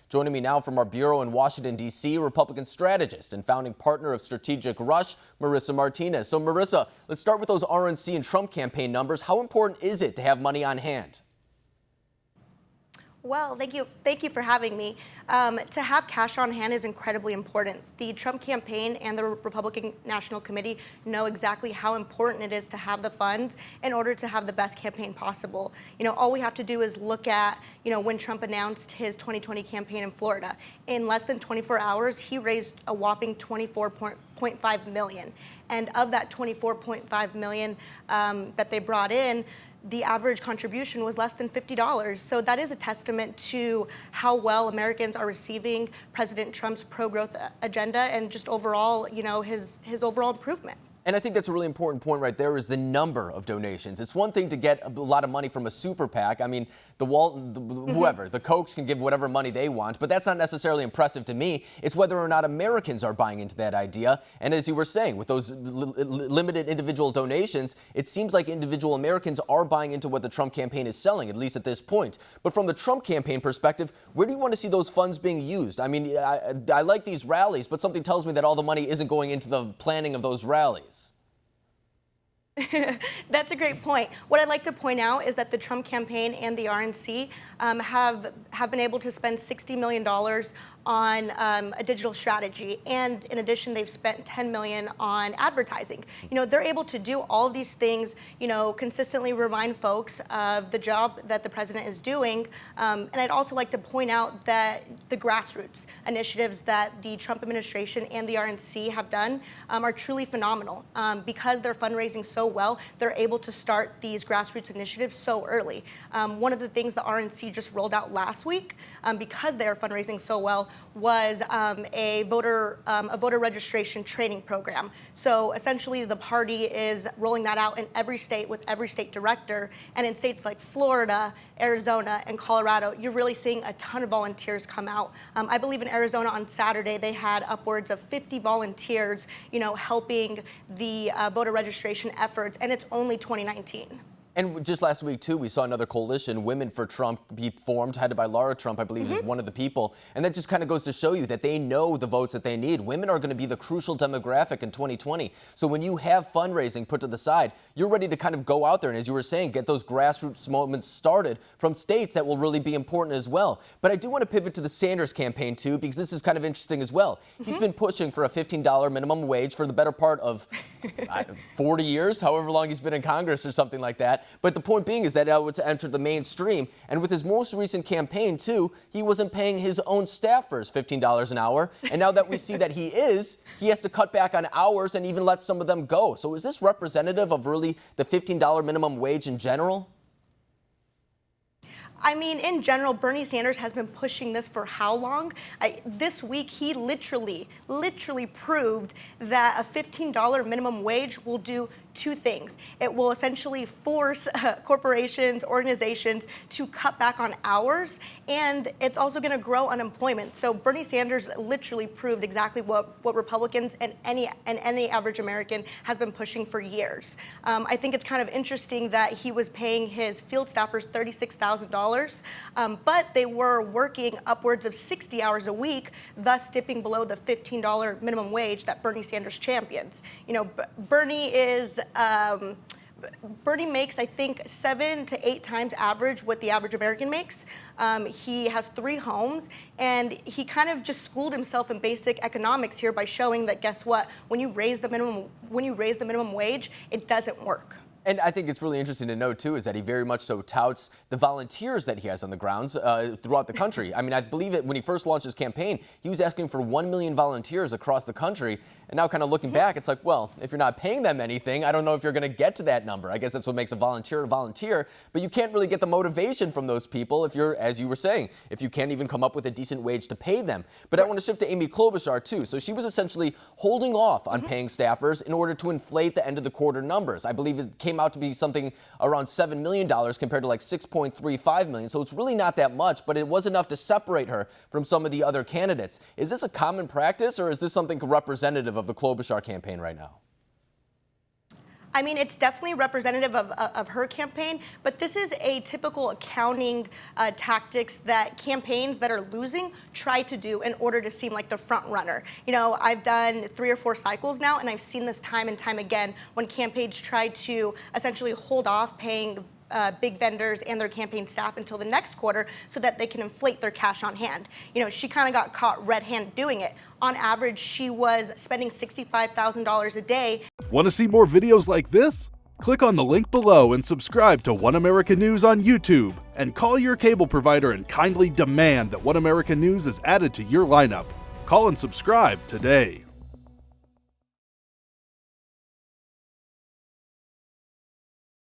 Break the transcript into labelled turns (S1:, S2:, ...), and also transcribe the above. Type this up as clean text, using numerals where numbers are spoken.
S1: Joining me now from our bureau in Washington, D.C., Republican strategist and founding partner of Strategic Rush, Marissa Martinez. So, Marissa, let's start with those RNC and Trump campaign numbers. How important is it to have money on hand?
S2: Well, thank you for having me. To have cash on hand is incredibly important. The Trump campaign and the Republican National Committee know exactly how important it is to have the funds in order to have the best campaign possible. All we have to do is look at, when Trump announced his 2020 campaign in Florida. In less than 24 hours, he raised a whopping $24.5 million. And of that $24.5 million that they brought in, the average contribution was less than $50. So that is a testament to how well Americans are receiving President Trump's pro-growth agenda and just overall, his overall improvement.
S1: And I think that's a really important point right there is the number of donations. It's one thing to get a lot of money from a super PAC. I mean, whoever, the Kochs can give whatever money they want, but that's not necessarily impressive to me. It's whether or not Americans are buying into that idea. And as you were saying, with those limited individual donations, it seems like individual Americans are buying into what the Trump campaign is selling, at least at this point. But from the Trump campaign perspective, where do you want to see those funds being used? I mean, I like these rallies, but something tells me that all the money isn't going into the planning of those rallies.
S2: That's a great point. What I'd like to point out is that the Trump campaign and the RNC have been able to spend $60 million on a digital strategy, and in addition, they've spent $10 million on advertising. They're able to do all of these things, consistently remind folks of the job that the president is doing. And I'd also like to point out that the grassroots initiatives that the Trump administration and the RNC have done are truly phenomenal. Because they're fundraising so well, they're able to start these grassroots initiatives so early. One of the things the RNC just rolled out last week, because they are fundraising so well, was a voter registration training program. So essentially, the party is rolling that out in every state with every state director. And in states like Florida, Arizona, and Colorado, you're really seeing a ton of volunteers come out. I believe in Arizona on Saturday, they had upwards of 50 volunteers, helping the voter registration efforts, and it's only 2019.
S1: And just last week, too, we saw another coalition, Women for Trump, be formed, headed by Laura Trump, I believe, is one of the people. And that just kind of goes to show you that they know the votes that they need. Women are going to be the crucial demographic in 2020. So when you have fundraising put to the side, you're ready to kind of go out there and, as you were saying, get those grassroots moments started from states that will really be important as well. But I do want to pivot to the Sanders campaign, too, because this is kind of interesting as well. He's been pushing for a $15 minimum wage for the better part of 40 years, however long he's been in Congress or something like that. But the point being is that it's entered the mainstream. And with his most recent campaign, too, he wasn't paying his own staffers $15 an hour. And now that we see that he has to cut back on hours and even let some of them go. So is this representative of really the $15 minimum wage in general?
S2: I mean, in general, Bernie Sanders has been pushing this for how long? This week, he literally proved that a $15 minimum wage will do two things. It will essentially force corporations, organizations to cut back on hours, and it's also going to grow unemployment. So Bernie Sanders literally proved exactly what Republicans and any average American has been pushing for years. I think it's kind of interesting that he was paying his field staffers $36,000, but they were working upwards of 60 hours a week, thus dipping below the $15 minimum wage that Bernie Sanders champions. Bernie makes, I think, 7 to 8 times average what the average American makes. He has 3 homes, and he kind of just schooled himself in basic economics here by showing that, guess what? When you raise the minimum wage, it doesn't work.
S1: And I think it's really interesting to note, too, is that he very much so touts the volunteers that he has on the grounds throughout the country. I mean, I believe when he first launched his campaign, he was asking for 1 million volunteers across the country. And now kind of looking back, it's like, well, if you're not paying them anything, I don't know if you're going to get to that number. I guess that's what makes a volunteer. But you can't really get the motivation from those people if you're, as you were saying, if you can't even come up with a decent wage to pay them. But I want to shift to Amy Klobuchar, too. So she was essentially holding off on paying staffers in order to inflate the end of the quarter numbers. I believe it came out to be something around $7 million compared to like $6.35 million. So it's really not that much, but it was enough to separate her from some of the other candidates. Is this a common practice, or is this something representative of the Klobuchar campaign right now?
S2: I mean, it's definitely representative of her campaign, but this is a typical accounting tactics that campaigns that are losing try to do in order to seem like the front runner. You know, I've done 3 or 4 cycles now, and I've seen this time and time again when campaigns try to essentially hold off paying big vendors and their campaign staff until the next quarter so that they can inflate their cash on hand. You know, she kind of got caught red-handed doing it. On average, she was spending $65,000 a day.
S3: Want to see more videos like this? Click on the link below and subscribe to One America News on YouTube, and call your cable provider and kindly demand that One America News is added to your lineup. Call and subscribe today.